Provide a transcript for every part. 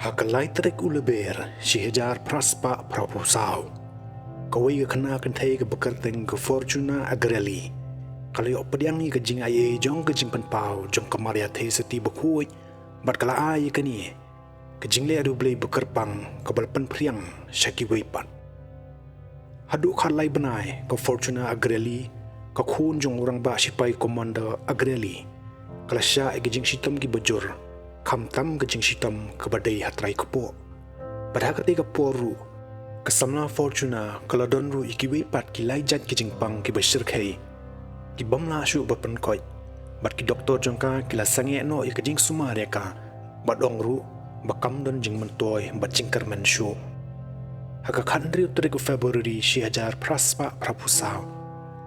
Hakalai trek uleber shihajar praspa propusau. Kawai ke kena kentai ke bekerteng ke Fortuna Agrelli. Kalau yok pediangi ke jingai jong ke jing penpau jong kemaria te seti bekui bat kala ai ke ni. Ke jingle adu blei bekerpang ke balpen priang syaki weipat. Haduk khalai benai ke Fortuna Agrelli ke khun jong orang ba sipai komando Agrelli. Kala sya ke jing sitam ki bejur. Kamtam ke jing sitam ke badai hatrai kepo. Pada ketika poru kesamna Fortuna kalau donru ikiwe pat ki laijat ki jingpang ki besyirkai ki bamla syu berpenkoi bat ki doktor jongka ki la sange no ki jing suma reka bat dongru bakam don jing mentoi bat jingkar mensyu haka khandri utri ku Februari shi hajar praspa prapusau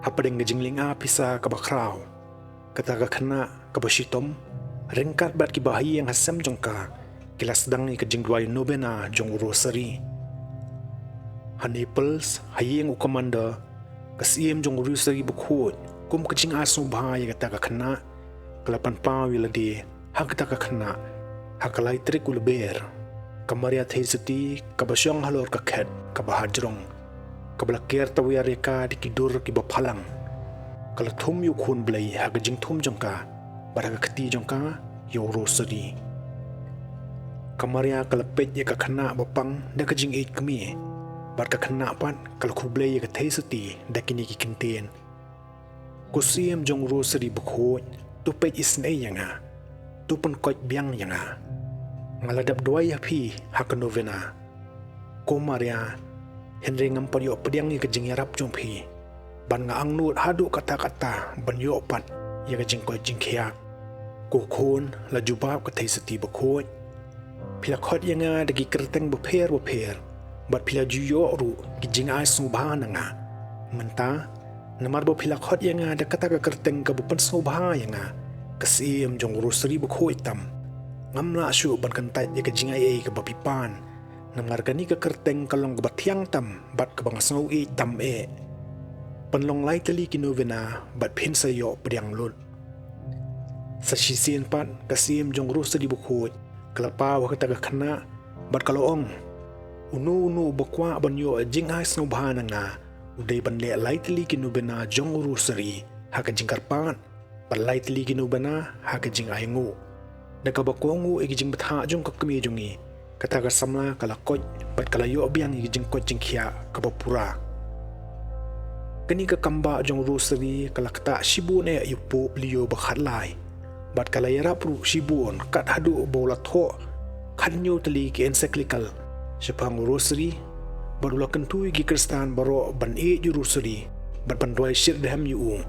hapadeng ke jinglinga pisa ka bakrau kata ka khana ka basitom ringkat bat ki bahi yang hasam jongka kila sedang ke jingruwai Novena Rosary. Hanipels hayeng ukamanda kasiem jong Rosary bukhut kum kecing asu bahaya kata ka khana kelapan pawi ladi hak kata ka khana hakalai trik ulber kamaria theisati kabasyong halor ka khet kabahajrong kablaker tawya reka dikidur ki baphalang kala thum yu khun blai hak jing thum jongka baraga khati jongka yo Rosary kamaria kalapet ya ka khana bapang da ka jing 8 kami bat ka khana pat kal khublei ka theisati dakini ki kinten kusiem jong Rosary bukho tu pet isnei yanga tu pun koi biang yanga ngaladap doi api hak novena ko maria henry ngam pan yo pediang ka jing yarap jong phi ban nga angnut hadu kata-kata ban yo pat ya ka jing koi jing khia ko khon la jubab ka theisati bukho pila khot yanga dagi kerteng bupher bat pila juyo ru kijing ai subhana nga menta namar bo pila khot yanga da kata ka kerteng ka bupan subha yanga kasim jong Rosary bukho itam ngamla syu ban kantai ya kijing ai ka bapipan namar kani ka kerteng kalong ka bathiang tam bat ka bang snau i tam e panlong lai tali ki novena bat phin sa yo pediang lut sa shisien pat kasim jong Rosary bukho kelapa wa kata ka khana bat kaloong unu bakwa banyo jing ai snubhana nga udai banle lightly ki novena jong Rosary haka jingkar pan ban lightly ki novena haka jing ai ngu naka bakongu e jing batha jong kakmi jongi kata ka samla kala koj bat kala yo biang i jing koj jing khia ka bapura kani ka kamba jong Rosary kala kata shibun e yupo liyo bakhatlai bat kala yara pru shibun kat hadu bola tho khanyo tali ki encyclical Sepang Rosary barulah kentui gi Kristan baro ban e ju Rosary bat ban roi shir deham yu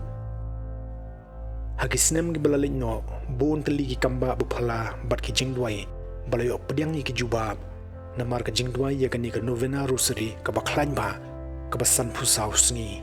hagisnem gi balalin no bon tali gi kamba buphala bat ki jingduai balayo pediang gi jubab namar ka jingduai ya kani ka Novena Rosary ka bakhlain ba ka basan phusau sngi